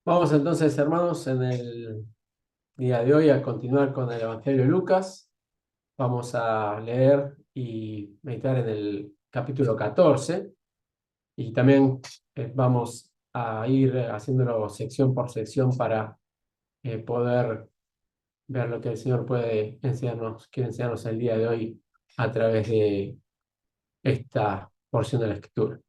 Vamos entonces, hermanos, en el día de hoy a continuar con el Evangelio de Lucas. Vamos a leer y meditar en el capítulo 14 y también vamos a ir haciéndolo sección por sección para poder ver lo que el Señor puede enseñarnos, quiere enseñarnos el día de hoy a través de esta porción de la Escritura.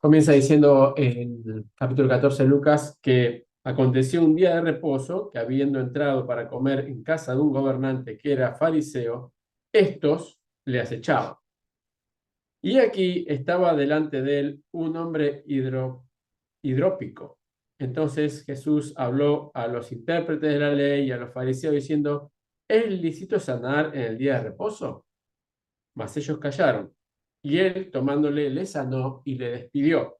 Comienza diciendo en el capítulo 14 de Lucas que aconteció un día de reposo que habiendo entrado para comer en casa de un gobernante que era fariseo, estos le acechaban. Y aquí estaba delante de él un hombre hidrópico. Entonces Jesús habló a los intérpretes de la ley y a los fariseos diciendo, ¿es lícito sanar en el día de reposo? Mas ellos callaron. Y él, tomándole, le sanó y le despidió.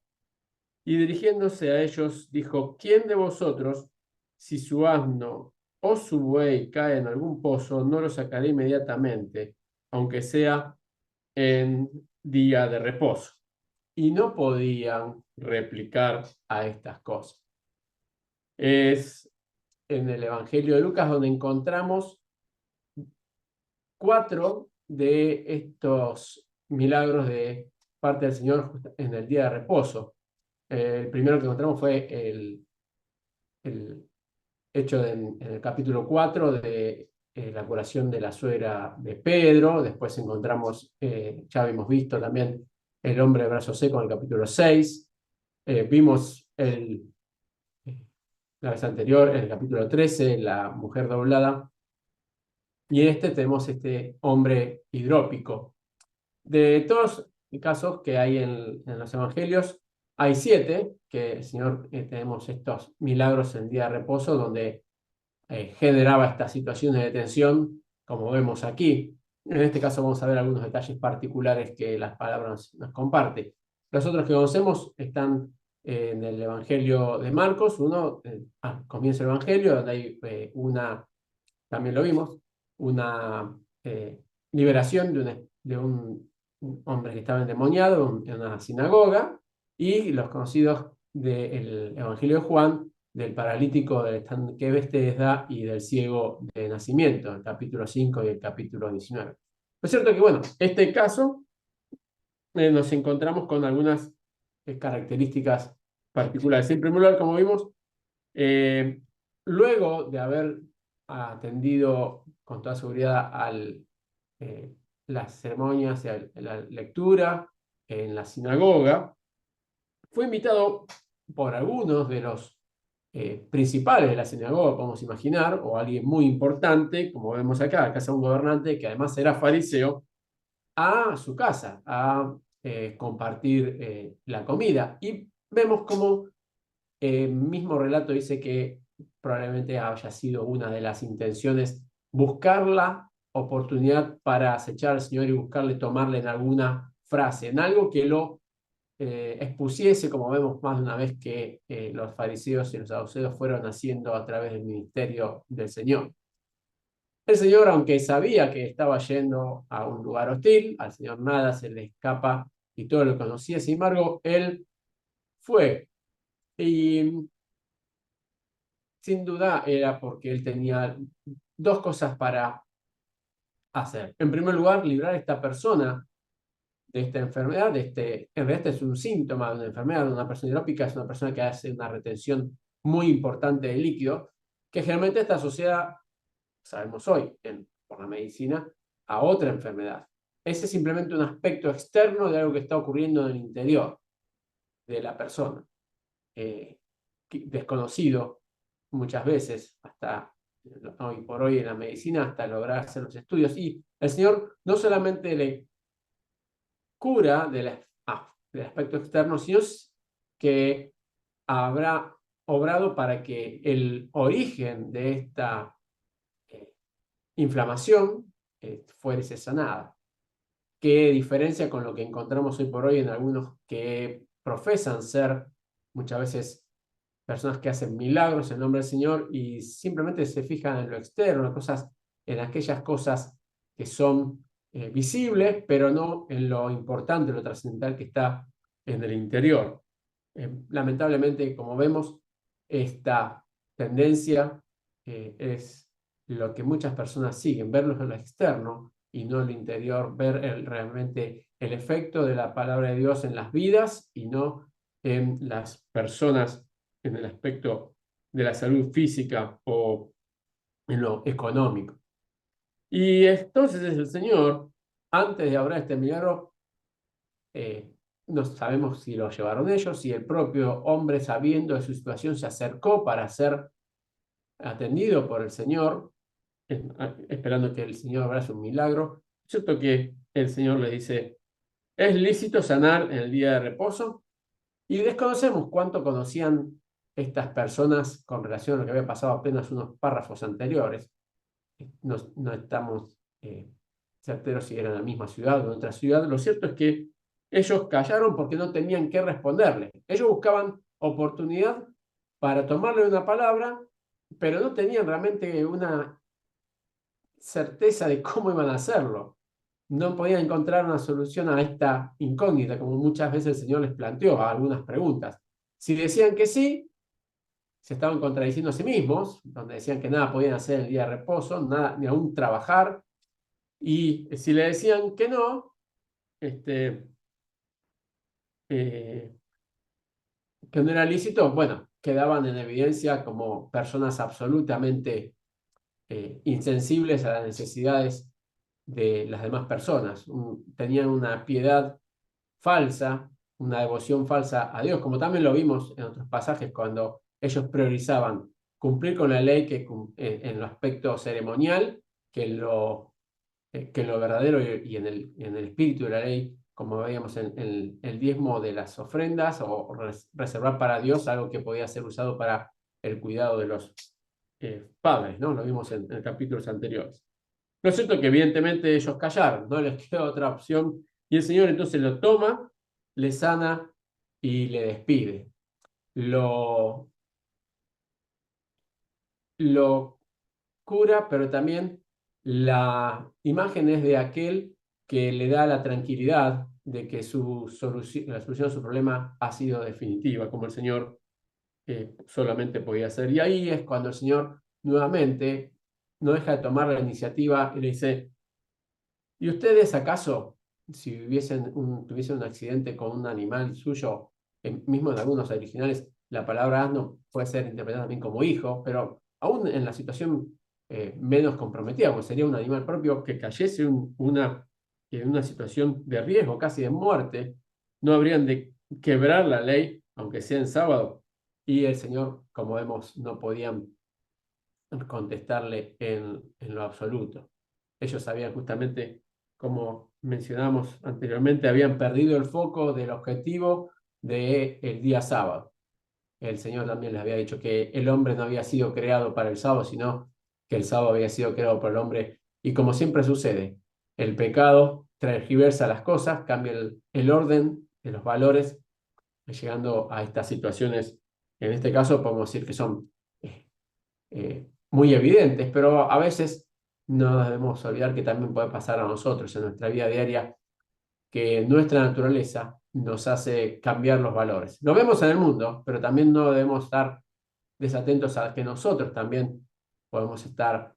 Y dirigiéndose a ellos, dijo, ¿quién de vosotros, si su asno o su buey cae en algún pozo, no lo sacará inmediatamente, aunque sea en día de reposo? Y no podían replicar a estas cosas. Es en el Evangelio de Lucas donde encontramos 4 de estos milagros de parte del Señor en el día de reposo. El primero que encontramos fue el hecho en el capítulo 4 de la curación de la suegra de Pedro. Después encontramos, ya habíamos visto también el hombre de brazo seco en el capítulo 6. Vimos la vez anterior, en el capítulo 13, la mujer doblada. Y en este tenemos este hombre hidrópico. De todos los casos que hay en los evangelios, hay 7 que el Señor tenemos estos milagros en día de reposo donde generaba estas situaciones de tensión, como vemos aquí. En este caso vamos a ver algunos detalles particulares que las palabras nos comparten. Los otros que conocemos están en el Evangelio de Marcos, comienza el Evangelio, donde hay también lo vimos, una liberación de un hombre que estaba endemoniado en una sinagoga, y los conocidos del Evangelio de Juan, del paralítico que Bethesda y del ciego de nacimiento, el capítulo 5 y el capítulo 19. Es cierto que, bueno, este caso nos encontramos con algunas características particulares. En primer lugar, como vimos, eh, luego de haber atendido con toda seguridad a las ceremonias y a la lectura en la sinagoga, fue invitado por algunos de los principales de la sinagoga, podemos imaginar, o alguien muy importante, como vemos acá, casa de un gobernante que además era fariseo, a su casa, a compartir la comida. Y vemos como el mismo relato dice que probablemente haya sido una de las intenciones buscar la oportunidad para acechar al Señor y buscarle tomarle en alguna frase, en algo que lo expusiese, como vemos más de una vez que los fariseos y los saduceos fueron haciendo a través del ministerio del Señor. El Señor, aunque sabía que estaba yendo a un lugar hostil, al Señor nada se le escapa y todo lo conocía, sin embargo, él fue. Y sin duda era porque él tenía 2 cosas para hacer. En primer lugar, librar a esta persona de esta enfermedad, en realidad este es un síntoma de una enfermedad. Una persona hidrópica es una persona que hace una retención muy importante de líquido, que generalmente está asociada, sabemos hoy, por la medicina, a otra enfermedad. Ese es simplemente un aspecto externo de algo que está ocurriendo en el interior de la persona, desconocido muchas veces, hasta hoy por hoy en la medicina, hasta lograr hacer los estudios. Y el Señor no solamente le cura del aspecto externo, sino que habrá obrado para que el origen de esta eh, inflamación fuese sanada. ¿Qué diferencia con lo que encontramos hoy por hoy en algunos que profesan ser muchas veces personas que hacen milagros en nombre del Señor y simplemente se fijan en lo externo, en aquellas cosas que son visibles, pero no en lo importante, lo trascendental que está en el interior? Lamentablemente, como vemos, esta tendencia es lo que muchas personas siguen, verlo en lo externo y no en lo interior, ver realmente el efecto de la palabra de Dios en las vidas y no en las personas en el aspecto de la salud física o en lo económico. Y entonces el Señor, antes de obrar este milagro, no sabemos si lo llevaron ellos, si el propio hombre, sabiendo de su situación, se acercó para ser atendido por el Señor, esperando que el Señor obrase un milagro. Es cierto que el Señor le dice, ¿es lícito sanar en el día de reposo? Y desconocemos cuánto conocían estas personas con relación a lo que había pasado apenas unos párrafos anteriores. No estamos certeros si era en la misma ciudad o en otra ciudad. Lo cierto es que ellos callaron porque no tenían qué responderle. Ellos buscaban oportunidad para tomarle una palabra, pero no tenían realmente una certeza de cómo iban a hacerlo. No podían encontrar una solución a esta incógnita, como muchas veces el Señor les planteó a algunas preguntas. Si decían que sí, se estaban contradiciendo a sí mismos, donde decían que nada podían hacer en el día de reposo, nada, ni aún trabajar, y si le decían que no, eh, que no era lícito, bueno, quedaban en evidencia como personas absolutamente insensibles a las necesidades de las demás personas. Tenían una piedad falsa, una devoción falsa a Dios, como también lo vimos en otros pasajes cuando ellos priorizaban cumplir con la ley en el aspecto ceremonial que en lo verdadero y en el espíritu de la ley, como veíamos en el diezmo de las ofrendas o reservar para Dios algo que podía ser usado para el cuidado de los padres, ¿no? Lo vimos en capítulos anteriores. Lo cierto es que evidentemente ellos callaron, no les quedó otra opción y el Señor entonces lo toma, le sana y le despide. Lo cura, pero también la imagen es de aquel que le da la tranquilidad de que la solución a su problema ha sido definitiva, como el Señor solamente podía hacer. Y ahí es cuando el Señor nuevamente no deja de tomar la iniciativa y le dice, ¿y ustedes acaso, si tuviesen un accidente con un animal suyo, mismo en algunos originales, la palabra asno puede ser interpretada también como hijo, pero aún en la situación menos comprometida, como sería un animal propio que cayese en una situación de riesgo, casi de muerte, no habrían de quebrar la ley, aunque sea en sábado. Y el Señor, como vemos, no podían contestarle en lo absoluto. Ellos sabían justamente, como mencionamos anteriormente, habían perdido el foco del objetivo del día sábado. El Señor también les había dicho que el hombre no había sido creado para el sábado, sino que el sábado había sido creado por el hombre. Y como siempre sucede, el pecado transgiversa las cosas, cambia el orden de los valores, llegando a estas situaciones. En este caso podemos decir que son muy evidentes, pero a veces no debemos olvidar que también puede pasar a nosotros en nuestra vida diaria, que nuestra naturaleza nos hace cambiar los valores. Lo vemos en el mundo, pero también no debemos estar desatentos a que nosotros también podemos estar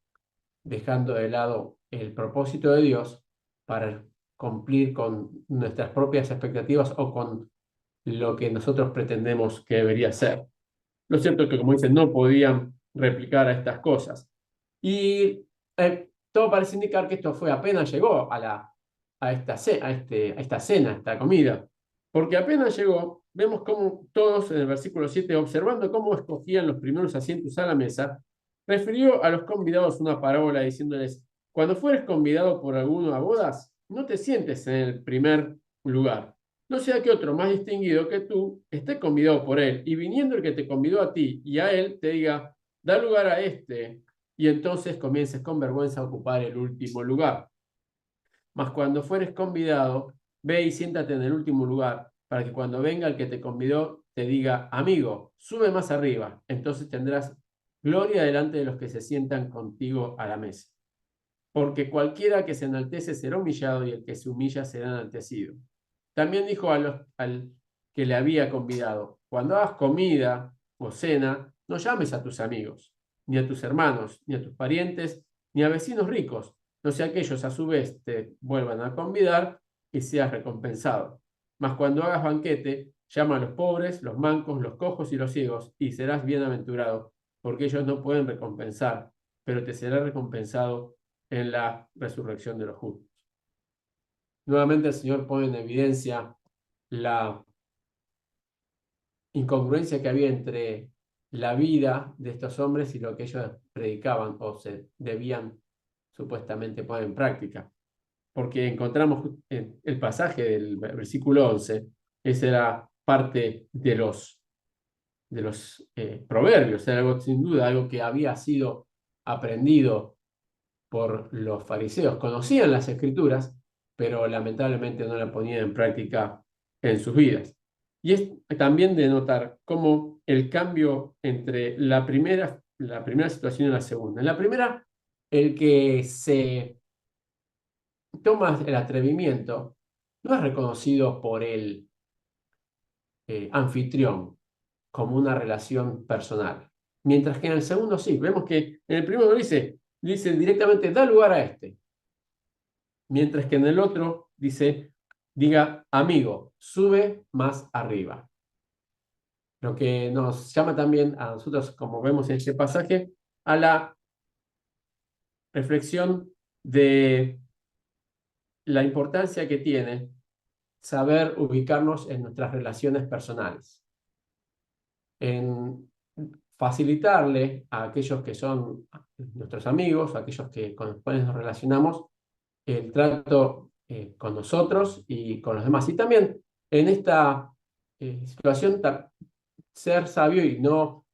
dejando de lado el propósito de Dios para cumplir con nuestras propias expectativas o con lo que nosotros pretendemos que debería ser. Lo cierto es que, como dicen, no podían replicar a estas cosas. Y todo parece indicar que esto fue apenas llegó a esta cena, a esta comida. Porque apenas llegó, vemos cómo todos en el versículo 7, observando cómo escogían los primeros asientos a la mesa, refirió a los convidados una parábola diciéndoles, cuando fueres convidado por alguno a bodas, no te sientes en el primer lugar, no sea que otro más distinguido que tú esté convidado por él, y viniendo el que te convidó a ti y a él, te diga, da lugar a este, y entonces comiences con vergüenza a ocupar el último lugar. Mas cuando fueres convidado, ve y siéntate en el último lugar, para que cuando venga el que te convidó, te diga, amigo, sube más arriba, entonces tendrás gloria delante de los que se sientan contigo a la mesa. Porque cualquiera que se enaltece será humillado y el que se humilla será enaltecido. También dijo al que le había convidado, cuando hagas comida o cena, no llames a tus amigos, ni a tus hermanos, ni a tus parientes, ni a vecinos ricos, no sea que ellos a su vez te vuelvan a convidar y seas recompensado. Mas cuando hagas banquete, llama a los pobres, los mancos, los cojos y los ciegos, y serás bienaventurado, porque ellos no pueden recompensar, pero te será recompensado en la resurrección de los justos. Nuevamente el Señor pone en evidencia la incongruencia que había entre la vida de estos hombres y lo que ellos predicaban o se debían supuestamente poner en práctica. Porque encontramos en el pasaje del versículo 11, esa era parte de los proverbios, era algo sin duda, algo que había sido aprendido por los fariseos. Conocían las escrituras, pero lamentablemente no la ponían en práctica en sus vidas. Y es también de notar cómo el cambio entre la primera situación y la segunda. En la primera, el que se toma el atrevimiento no es reconocido por el anfitrión como una relación personal. Mientras que en el segundo sí, vemos que en el primero dice directamente, da lugar a este. Mientras que en el otro diga, amigo, sube más arriba. Lo que nos llama también a nosotros, como vemos en este pasaje, a la reflexión de la importancia que tiene saber ubicarnos en nuestras relaciones personales, en facilitarle a aquellos que son nuestros amigos, a aquellos con los cuales nos relacionamos, el trato con nosotros y con los demás. Y también en esta situación ser sabio y no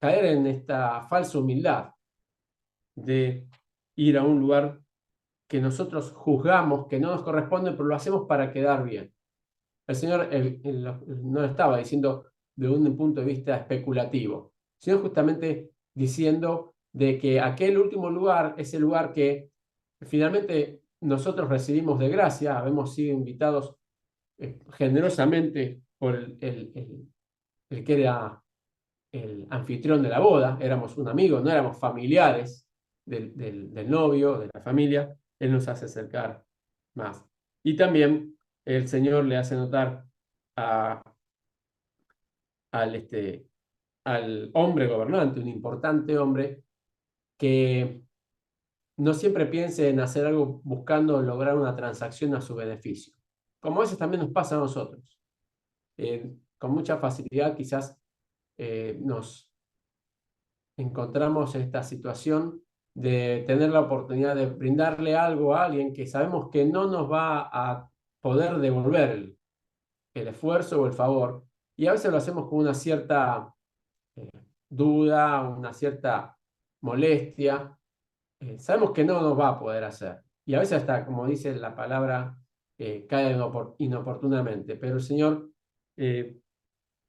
caer en esta falsa humildad de ir a un lugar que nosotros juzgamos que no nos corresponde, pero lo hacemos para quedar bien. El Señor no lo estaba diciendo de un punto de vista especulativo, sino justamente diciendo de que aquel último lugar es el lugar que finalmente nosotros recibimos de gracia, habemos sido invitados generosamente por el que era el anfitrión de la boda, éramos un amigo, no éramos familiares del novio, de la familia, Él nos hace acercar más. Y también el Señor le hace notar al hombre gobernante, un importante hombre, que no siempre piense en hacer algo buscando lograr una transacción a su beneficio. Como a veces también nos pasa a nosotros. Con mucha facilidad quizás nos encontramos en esta situación de tener la oportunidad de brindarle algo a alguien que sabemos que no nos va a poder devolver el esfuerzo o el favor, y a veces lo hacemos con una cierta duda, una cierta molestia. Sabemos que no nos va a poder hacer, y a veces hasta, como dice la palabra, cae inoportunamente, pero el Señor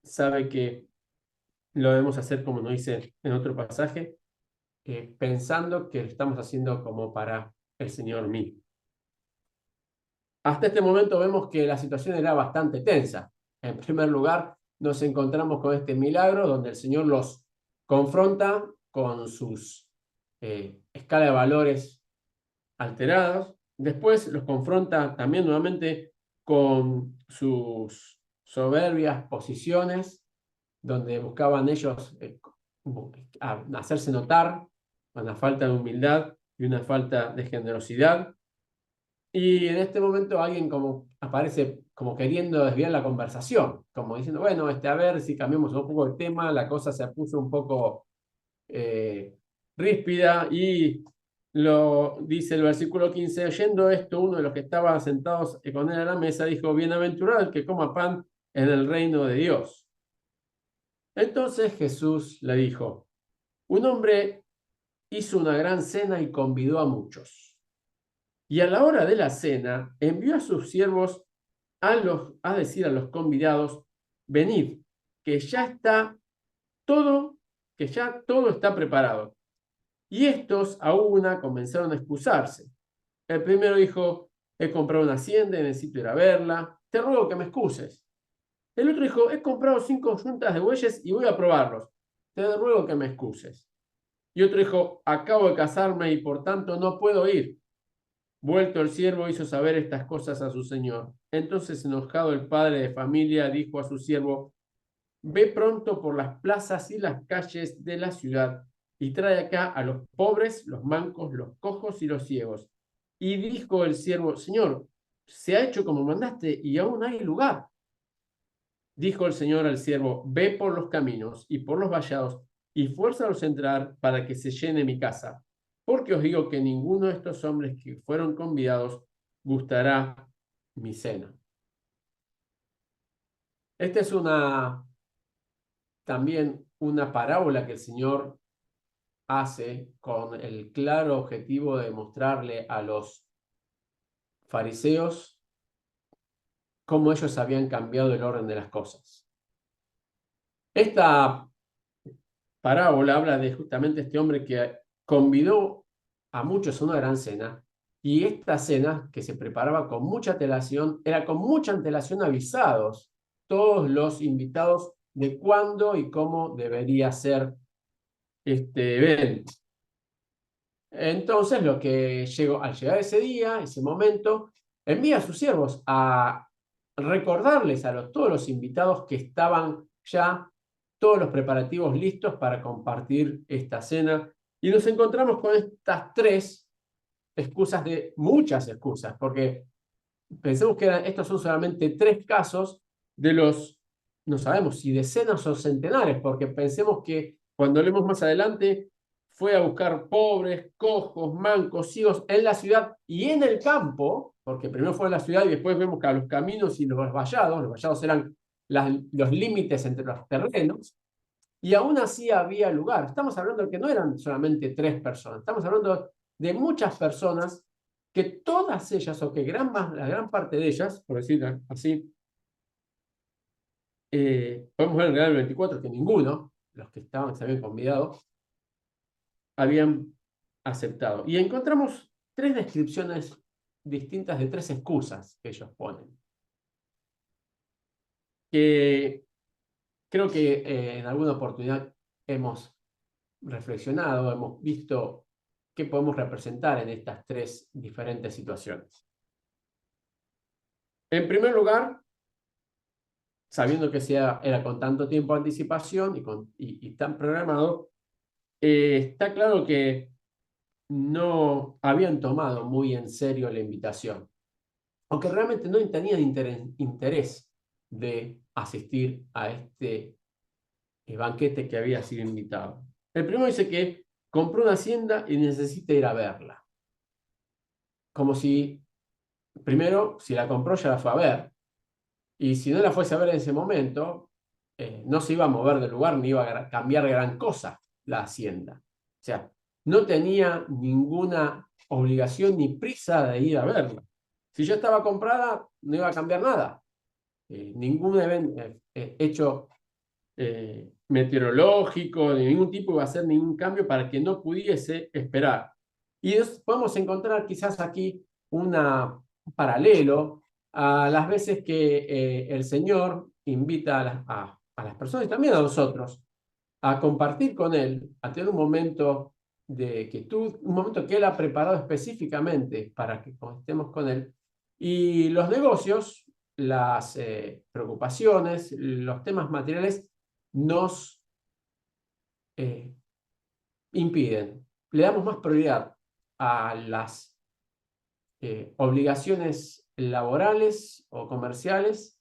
sabe que lo debemos hacer, como nos dice en otro pasaje, pensando que lo estamos haciendo como para el Señor mismo. Hasta este momento vemos que la situación era bastante tensa. En primer lugar, nos encontramos con este milagro donde el Señor los confronta con sus escala de valores alterados. Después los confronta también nuevamente con sus soberbias posiciones, donde buscaban ellos hacerse notar, una falta de humildad y una falta de generosidad. Y en este momento alguien como aparece como queriendo desviar la conversación, como diciendo, bueno, a ver si cambiamos un poco el tema, la cosa se puso un poco ríspida, y lo dice el versículo 15, oyendo esto, uno de los que estaban sentados con él a la mesa dijo, bienaventurado el que coma pan en el reino de Dios. Entonces Jesús le dijo, un hombre hizo una gran cena y convidó a muchos. Y a la hora de la cena envió a sus siervos a decir a los convidados, venid, que ya todo está preparado. Y estos a una comenzaron a excusarse. El primero dijo, he comprado una hacienda y necesito ir a verla, te ruego que me excuses. El otro dijo, he comprado 5 yuntas de bueyes y voy a probarlos, te ruego que me excuses. Y otro dijo, acabo de casarme y por tanto no puedo ir. Vuelto el siervo hizo saber estas cosas a su señor. Entonces, enojado el padre de familia, dijo a su siervo, ve pronto por las plazas y las calles de la ciudad y trae acá a los pobres, los mancos, los cojos y los ciegos. Y dijo el siervo, Señor, se ha hecho como mandaste y aún hay lugar. Dijo el Señor al siervo, ve por los caminos y por los vallados y fuérzalos a entrar para que se llene mi casa. Porque os digo que ninguno de estos hombres que fueron convidados gustará mi cena. Esta es también una parábola que el Señor hace con el claro objetivo de mostrarle a los fariseos cómo ellos habían cambiado el orden de las cosas. Esta parábola habla de justamente este hombre que convidó a muchos a una gran cena, y esta cena, que se preparaba con mucha antelación, era con mucha antelación avisados todos los invitados de cuándo y cómo debería ser este evento. Entonces, lo que llegó al llegar ese día, ese momento, envía a sus siervos a recordarles a todos los invitados que estaban ya todos los preparativos listos para compartir esta cena. Y nos encontramos con estas tres excusas, de muchas excusas, porque pensemos que estos son solamente tres casos de los, no sabemos si decenas o centenares, porque pensemos que cuando leemos más adelante, fue a buscar pobres, cojos, mancos, ciegos en la ciudad y en el campo, porque primero fue en la ciudad y después vemos que a los caminos y los vallados eran los límites entre los terrenos, y aún así había lugar. Estamos hablando de que no eran solamente tres personas, estamos hablando de muchas personas que todas ellas, o que la gran parte de ellas, por decir así, podemos ver en el 24 que ninguno, los que se habían convidado, habían aceptado. Y encontramos tres descripciones distintas de tres excusas que ellos ponen. Que creo que en alguna oportunidad hemos reflexionado, hemos visto qué podemos representar en estas tres diferentes situaciones. En primer lugar, sabiendo que era con tanto tiempo de anticipación y tan programado, está claro que no habían tomado muy en serio la invitación, aunque realmente no tenían interés de asistir a este banquete que había sido invitado. El primero dice que compró una hacienda y necesita ir a verla. Como si, primero, si la compró ya la fue a ver, y si no la fuese a ver en ese momento, no se iba a mover del lugar ni iba a cambiar gran cosa la hacienda. O sea, no tenía ninguna obligación ni prisa de ir a verla. Si ya estaba comprada, no iba a cambiar nada. Ningún hecho meteorológico de ningún tipo iba a hacer ningún cambio para que no pudiese esperar. Y podemos encontrar quizás aquí un paralelo a las veces que el Señor invita a las personas y también a nosotros a compartir con Él, a tener un momento de quietud, un momento que Él ha preparado específicamente para que estemos con Él. Y los negocios, las preocupaciones, los temas materiales nos impiden. Le damos más prioridad a las obligaciones laborales o comerciales,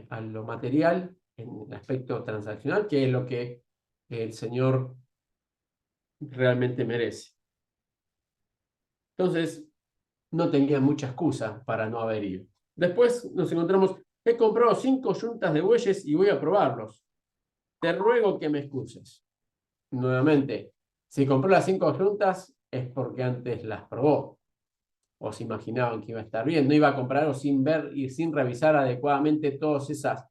a lo material en el aspecto transaccional, que es lo que el Señor realmente merece. Entonces, no tenía mucha excusa para no haber ido. Después nos encontramos, he comprado 5 yuntas de bueyes y voy a probarlos. Te ruego que me excuses. Nuevamente, si compró las 5 yuntas es porque antes las probó, o se imaginaban que iba a estar bien. No iba a comprar algo sin ver y sin revisar adecuadamente todas esas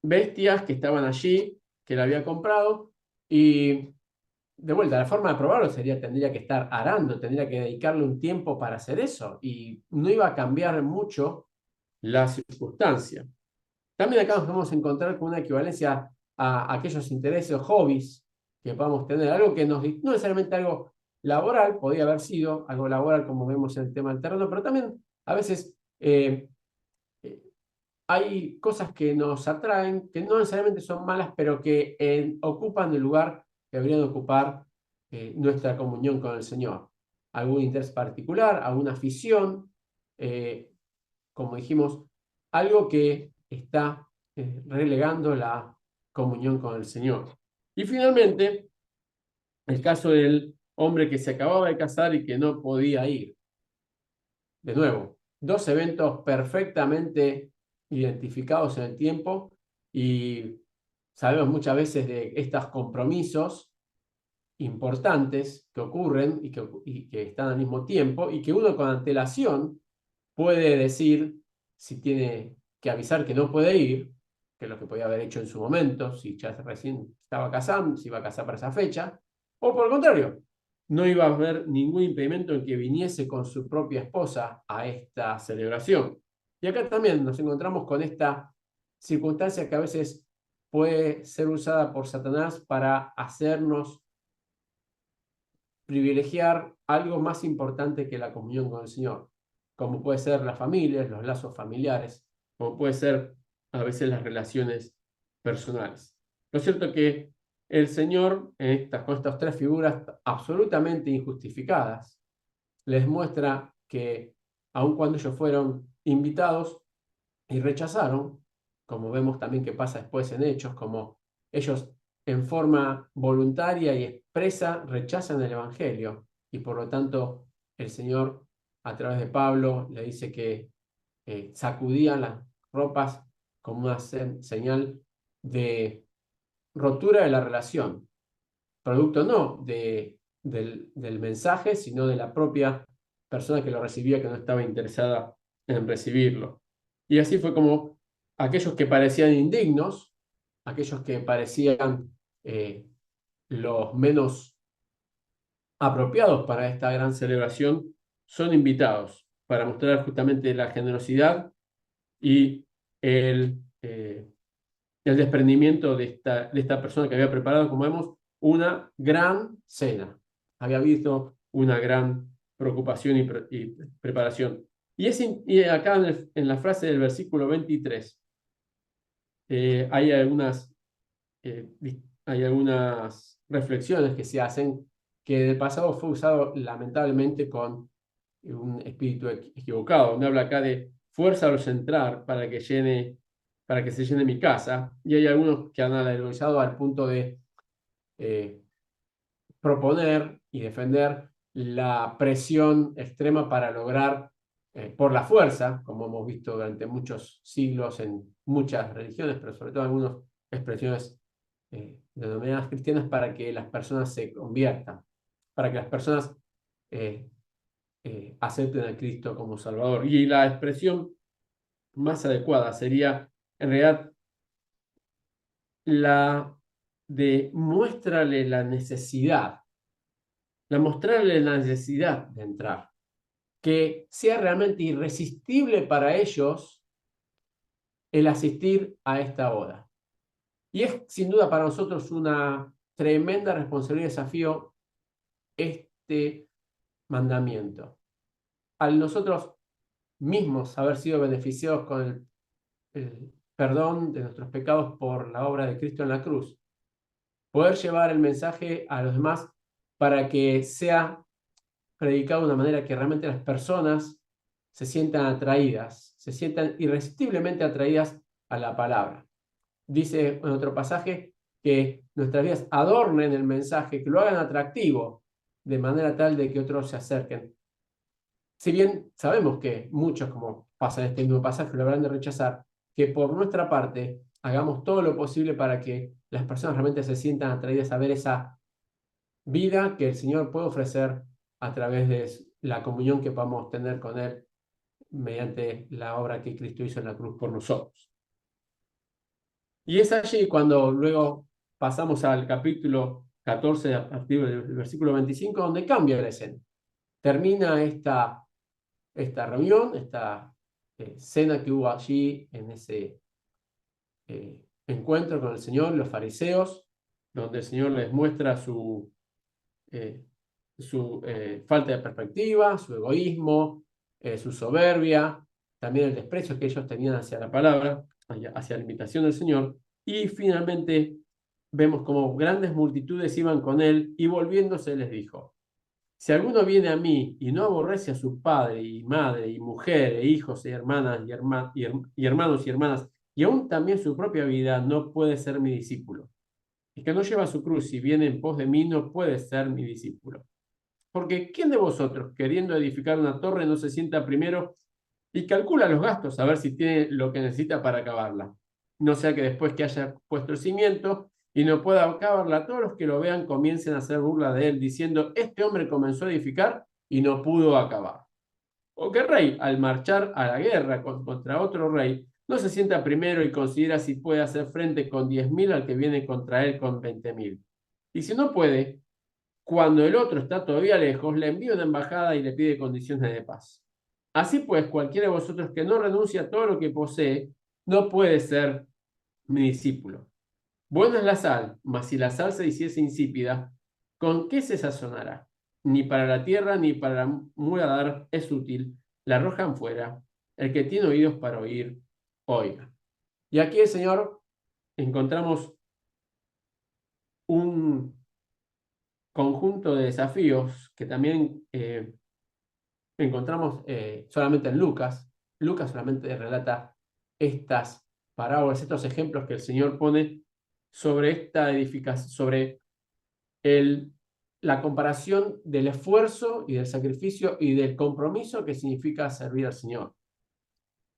bestias que estaban allí, que la había comprado. Y de vuelta, la forma de probarlo tendría que estar arando, tendría que dedicarle un tiempo para hacer eso, y no iba a cambiar mucho la circunstancia. También acá nos vamos a encontrar con una equivalencia a aquellos intereses o hobbies que podamos tener, algo que no necesariamente algo laboral, podría haber sido algo laboral como vemos en el tema del terreno, pero también a veces eh, hay cosas que nos atraen, que no necesariamente son malas, pero que ocupan el lugar que deberían ocupar nuestra comunión con el Señor. Algún interés particular, alguna afición, eh, como dijimos, algo que está relegando la comunión con el Señor. Y finalmente, el caso del hombre que se acababa de casar y que no podía ir. De nuevo, dos eventos perfectamente identificados en el tiempo y sabemos muchas veces de estos compromisos importantes que ocurren y que están al mismo tiempo y que uno con antelación puede decir si tiene que avisar que no puede ir, que es lo que podía haber hecho en su momento, si ya recién estaba casando, si iba a casar para esa fecha, o por el contrario, no iba a haber ningún impedimento en que viniese con su propia esposa a esta celebración. Y acá también nos encontramos con esta circunstancia que a veces puede ser usada por Satanás para hacernos privilegiar algo más importante que la comunión con el Señor, como puede ser las familias, los lazos familiares, como puede ser a veces las relaciones personales. Lo cierto es que el Señor, con estas tres figuras absolutamente injustificadas, les muestra que aun cuando ellos fueron invitados y rechazaron, como vemos también que pasa después en Hechos, como ellos en forma voluntaria y expresa rechazan el Evangelio y por lo tanto el Señor a través de Pablo le dice que sacudían las ropas como una señal de rotura de la relación, producto no del mensaje, sino de la propia persona que lo recibía que no estaba interesada en recibirlo. Y así fue como aquellos que parecían indignos, aquellos que parecían los menos apropiados para esta gran celebración, son invitados para mostrar justamente la generosidad y el desprendimiento de esta persona que había preparado, como vemos, una gran cena. Había visto una gran preocupación y preparación. Y acá en la frase del versículo 23 hay eh, hay algunas reflexiones que se hacen que en el pasado fue usado lamentablemente con un espíritu equivocado. Me habla acá de fuerza al centrar para que se llene mi casa. Y hay algunos que han alergizado al punto de eh, proponer y defender la presión extrema para lograr por la fuerza, como hemos visto durante muchos siglos en muchas religiones, pero sobre todo en algunas expresiones denominadas cristianas, para que las personas se conviertan, para que las personas eh, acepten a Cristo como Salvador. Y la expresión más adecuada sería, en realidad, la de muéstrale mostrarle la necesidad de entrar, que sea realmente irresistible para ellos el asistir a esta boda. Y es sin duda para nosotros una tremenda responsabilidad y desafío este mandamiento. Al nosotros mismos haber sido beneficiados con el perdón de nuestros pecados por la obra de Cristo en la cruz, poder llevar el mensaje a los demás para que sea predicado de una manera que realmente las personas se sientan atraídas, se sientan irresistiblemente atraídas a la palabra. Dice en otro pasaje que nuestras vidas adornen el mensaje, que lo hagan atractivo, de manera tal de que otros se acerquen. Si bien sabemos que muchos, como pasa en este mismo pasaje, lo habrán de rechazar, que por nuestra parte hagamos todo lo posible para que las personas realmente se sientan atraídas a ver esa vida que el Señor puede ofrecer a través de la comunión que podamos tener con Él mediante la obra que Cristo hizo en la cruz por nosotros. Y es allí cuando luego pasamos al capítulo 14, a partir del versículo 25, donde cambia la escena. Termina esta reunión, esta cena que hubo allí en ese encuentro con el Señor, los fariseos, donde el Señor les muestra su falta de perspectiva, su egoísmo, su soberbia, también el desprecio que ellos tenían hacia la palabra, hacia la invitación del Señor, y finalmente vemos como grandes multitudes iban con él y volviéndose les dijo: si alguno viene a mí y no aborrece a su padre y madre y mujer e hijos y hermanas y hermanos y hermanas y aún también su propia vida, no puede ser mi discípulo. El que no lleva su cruz y viene en pos de mí no puede ser mi discípulo. Porque ¿quién de vosotros, queriendo edificar una torre, no se sienta primero y calcula los gastos a ver si tiene lo que necesita para acabarla? No sea que después que haya puesto el cimiento y no pueda acabarla, todos los que lo vean comiencen a hacer burla de él, diciendo: este hombre comenzó a edificar y no pudo acabar. O que el rey, al marchar a la guerra contra otro rey, no se sienta primero y considera si puede hacer frente con 10.000 al que viene contra él con 20.000. Y si no puede, cuando el otro está todavía lejos, le envía una embajada y le pide condiciones de paz. Así pues, cualquiera de vosotros que no renuncie a todo lo que posee, no puede ser mi discípulo. Buena es la sal, mas si la sal se hiciese insípida, ¿con qué se sazonará? Ni para la tierra ni para el muladar es útil, la arrojan fuera. El que tiene oídos para oír, oiga. Y aquí el Señor encontramos un conjunto de desafíos que también encontramos solamente en Lucas. Lucas solamente relata estas parábolas, estos ejemplos que el Señor pone sobre esta edificación, sobre la comparación del esfuerzo y del sacrificio y del compromiso que significa servir al Señor.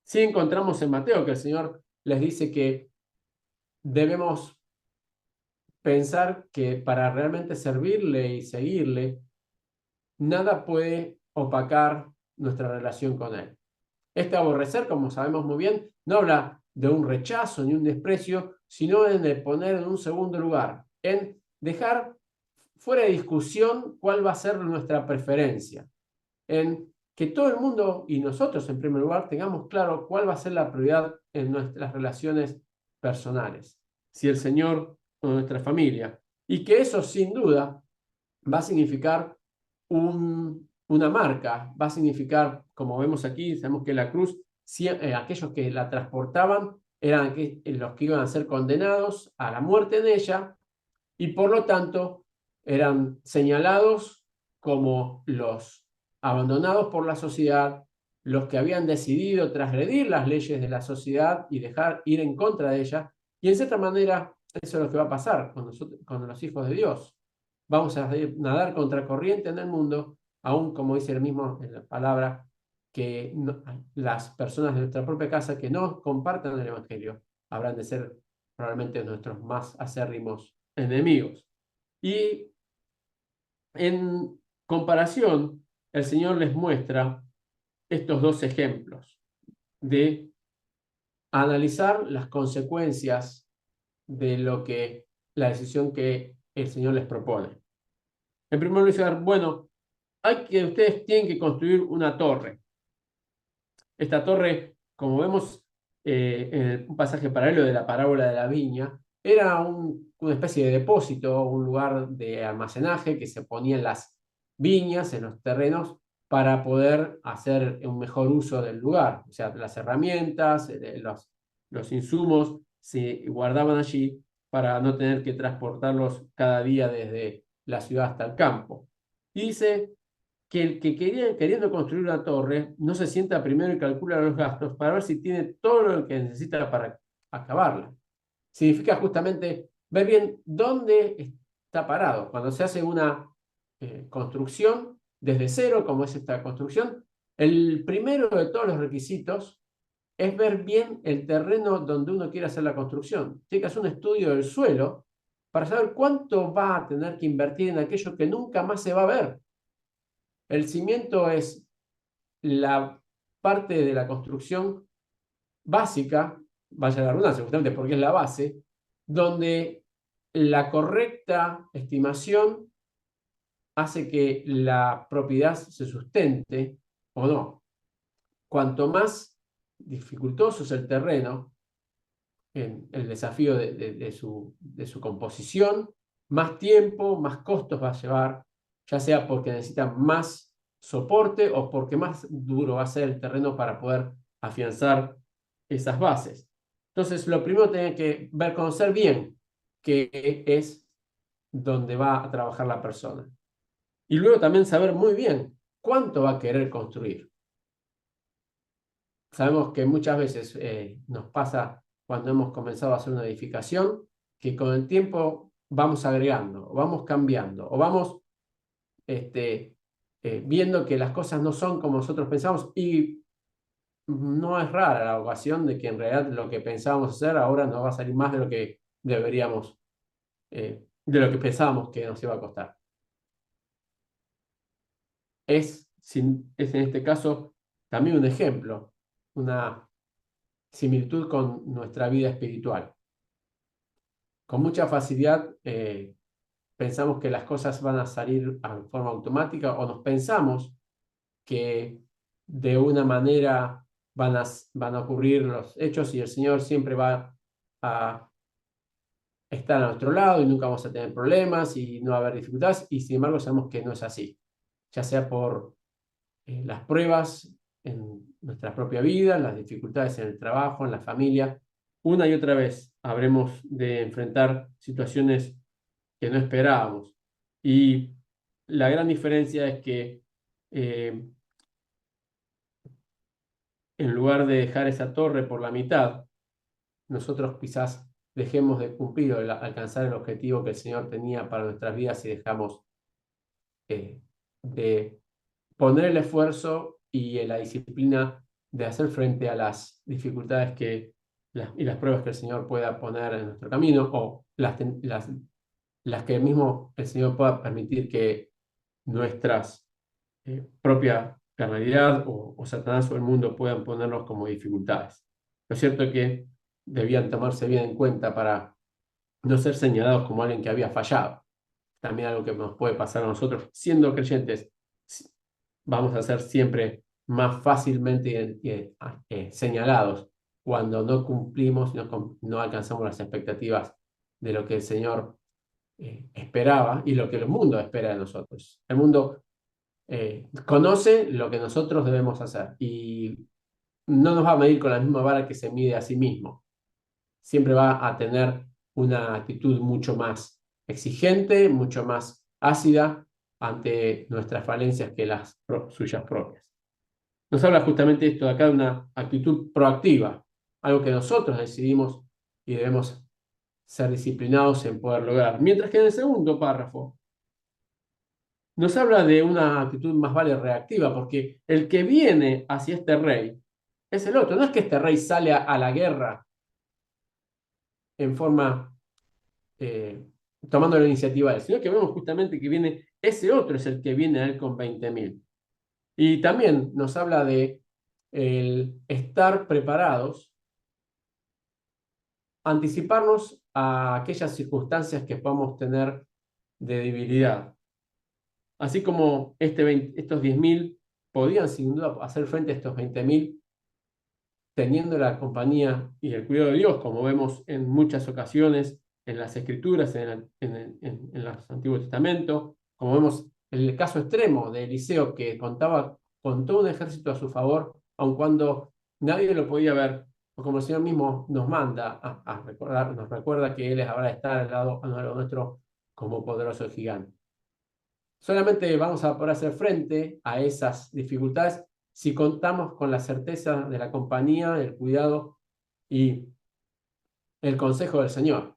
Sí encontramos en Mateo que el Señor les dice que debemos pensar que para realmente servirle y seguirle, nada puede opacar nuestra relación con Él. Este aborrecer, como sabemos muy bien, no habla de un rechazo ni un desprecio, sino en el poner en un segundo lugar, en dejar fuera de discusión cuál va a ser nuestra preferencia, en que todo el mundo y nosotros en primer lugar tengamos claro cuál va a ser la prioridad en nuestras relaciones personales, si el Señor o nuestra familia, y que eso sin duda va a significar una marca, va a significar, como vemos aquí, sabemos que la cruz, aquellos que la transportaban eran los que iban a ser condenados a la muerte en ella, y por lo tanto eran señalados como los abandonados por la sociedad, los que habían decidido transgredir las leyes de la sociedad y dejar ir en contra de ella. Y en cierta manera eso es lo que va a pasar con los hijos de Dios. Vamos a nadar contra corriente en el mundo, aún como dice el mismo en la palabra, que las personas de nuestra propia casa que no compartan el Evangelio habrán de ser probablemente nuestros más acérrimos enemigos. Y en comparación, el Señor les muestra estos dos ejemplos de analizar las consecuencias de la decisión que el Señor les propone. En primer lugar, bueno, ustedes tienen que construir una torre. Esta torre, como vemos en un pasaje paralelo de la parábola de la viña, era una especie de depósito, un lugar de almacenaje que se ponía en las viñas, en los terrenos, para poder hacer un mejor uso del lugar. O sea, las herramientas, los insumos se guardaban allí para no tener que transportarlos cada día desde la ciudad hasta el campo. Y dice que el que queriendo construir una torre no se sienta primero y calcula los gastos para ver si tiene todo lo que necesita para acabarla. Significa justamente ver bien dónde está parado. Cuando se hace una construcción desde cero, como es esta construcción, el primero de todos los requisitos es ver bien el terreno donde uno quiere hacer la construcción. Tiene que hacer un estudio del suelo para saber cuánto va a tener que invertir en aquello que nunca más se va a ver. El cimiento es la parte de la construcción básica, vaya la redundancia, justamente porque es la base, donde la correcta estimación hace que la propiedad se sustente o no. Cuanto más dificultoso es el terreno, en el desafío de su composición, más tiempo, más costos va a llevar, ya sea porque necesita más soporte o porque más duro va a ser el terreno para poder afianzar esas bases. Entonces, lo primero tiene que ver, conocer bien qué es donde va a trabajar la persona. Y luego también saber muy bien cuánto va a querer construir. Sabemos que muchas veces nos pasa cuando hemos comenzado a hacer una edificación, que con el tiempo vamos agregando, o vamos cambiando, o vamos viendo que las cosas no son como nosotros pensamos, y no es rara la ocasión de que en realidad lo que pensábamos hacer ahora nos va a salir más de lo que deberíamos, de lo que pensábamos que nos iba a costar. Es en este caso también un ejemplo, una similitud con nuestra vida espiritual. Con mucha facilidad pensamos que las cosas van a salir en forma automática, o nos pensamos que de una manera van a ocurrir los hechos y el Señor siempre va a estar a nuestro lado y nunca vamos a tener problemas y no va a haber dificultades, y sin embargo sabemos que no es así, ya sea por las pruebas en nuestra propia vida, las dificultades en el trabajo, en la familia. Una y otra vez habremos de enfrentar situaciones que no esperábamos. Y la gran diferencia es que en lugar de dejar esa torre por la mitad, nosotros quizás dejemos de cumplir o alcanzar el objetivo que el Señor tenía para nuestras vidas y dejamos de poner el esfuerzo y la disciplina de hacer frente a las dificultades y las pruebas que el Señor pueda poner en nuestro camino, o las que mismo el Señor pueda permitir que nuestras propia carnalidad o Satanás o el mundo puedan ponernos como dificultades. Lo cierto es que debían tomarse bien en cuenta para no ser señalados como alguien que había fallado. También algo que nos puede pasar a nosotros siendo creyentes, vamos a ser siempre más fácilmente señalados cuando no cumplimos, no alcanzamos las expectativas de lo que el Señor esperaba y lo que el mundo espera de nosotros. El mundo conoce lo que nosotros debemos hacer y no nos va a medir con la misma vara que se mide a sí mismo. Siempre va a tener una actitud mucho más exigente, mucho más ácida ante nuestras falencias que las suyas propias. Nos habla justamente esto de acá de una actitud proactiva, algo que nosotros decidimos y debemos ser disciplinados en poder lograr. Mientras que en el segundo párrafo nos habla de una actitud más vale reactiva, porque el que viene hacia este rey es el otro. No es que este rey sale a la guerra en forma tomando la iniciativa de él, sino que vemos justamente que viene ese otro, es el que viene a él con 20.000. Y también nos habla de el estar preparados, anticiparnos a aquellas circunstancias que podamos tener de debilidad. Así como estos 10.000 podían sin duda hacer frente a estos 20.000 teniendo la compañía y el cuidado de Dios, como vemos en muchas ocasiones en las Escrituras, en los Antiguos Testamentos, como vemos en el caso extremo de Eliseo, que contaba con todo un ejército a su favor, aun cuando nadie lo podía ver, o como el Señor mismo nos manda a recordar, nos recuerda que Él habrá de estar al lado nuestro como poderoso gigante. Solamente vamos a poder hacer frente a esas dificultades si contamos con la certeza de la compañía, el cuidado y el consejo del Señor.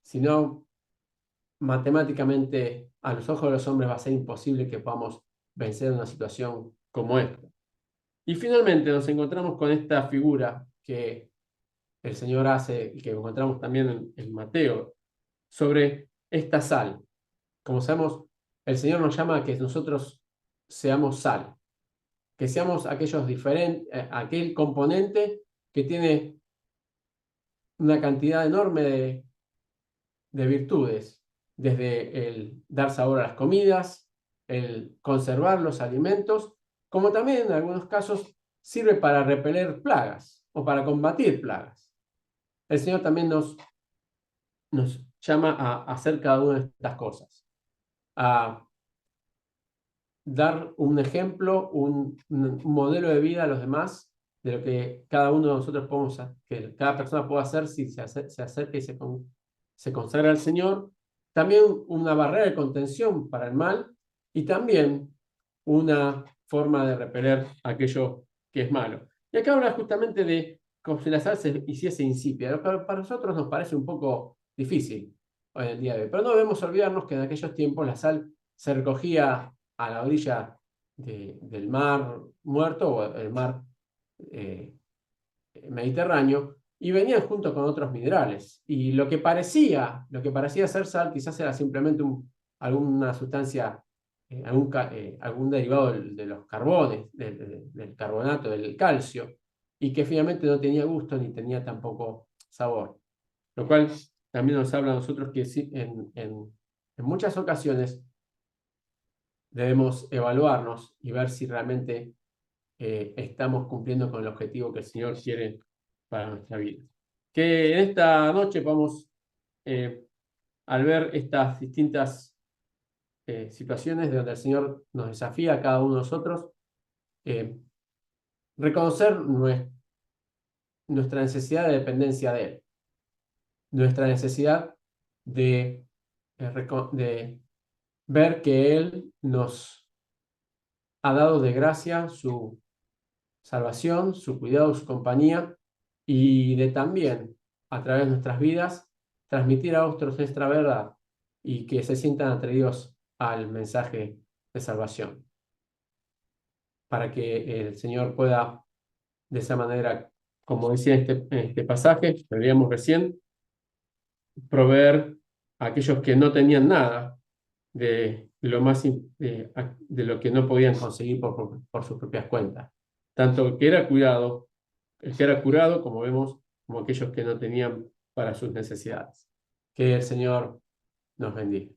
Si no, matemáticamente a los ojos de los hombres va a ser imposible que podamos vencer una situación como esta. Y finalmente nos encontramos con esta figura que el Señor hace y que encontramos también en Mateo sobre esta sal. Como sabemos, el Señor nos llama a que nosotros seamos sal, que seamos aquel componente que tiene una cantidad enorme de virtudes, desde el dar sabor a las comidas, el conservar los alimentos, como también en algunos casos sirve para repeler plagas o para combatir plagas. el Señor también nos llama a hacer cada una de estas cosas, a dar un ejemplo, un modelo de vida a los demás, de lo que cada uno de nosotros podemos, que cada persona puede hacer si se acerca y se consagra al Señor. También una barrera de contención para el mal y también una forma de repeler aquello que es malo. Y acá habla justamente de como si la sal se hiciese insípida, lo que para nosotros nos parece un poco difícil hoy en día de hoy. Pero no debemos olvidarnos que en aquellos tiempos la sal se recogía a la orilla del mar Muerto o el mar eh, Mediterráneo y venían junto con otros minerales. Y lo que parecía ser sal quizás era simplemente alguna sustancia, algún derivado de los carbones, del carbonato, del calcio, y que finalmente no tenía gusto ni tenía tampoco sabor. Lo cual también nos habla a nosotros que sí, en muchas ocasiones debemos evaluarnos y ver si realmente estamos cumpliendo con el objetivo que el Señor quiere para nuestra vida. Que en esta noche vamos, al ver estas distintas situaciones de donde el Señor nos desafía a cada uno de nosotros, reconocer nuestra necesidad de dependencia de Él, nuestra necesidad de ver que Él nos ha dado de gracia su salvación, su cuidado, su compañía, y de también, a través de nuestras vidas, transmitir a otros nuestra verdad y que se sientan atraídos al mensaje de salvación, para que el Señor pueda, de esa manera, como decía en este pasaje que leíamos recién, proveer a aquellos que no tenían nada de lo que no podían conseguir por sus propias cuentas. Tanto el que era curado, como vemos, como aquellos que no tenían para sus necesidades. Que el Señor nos bendiga.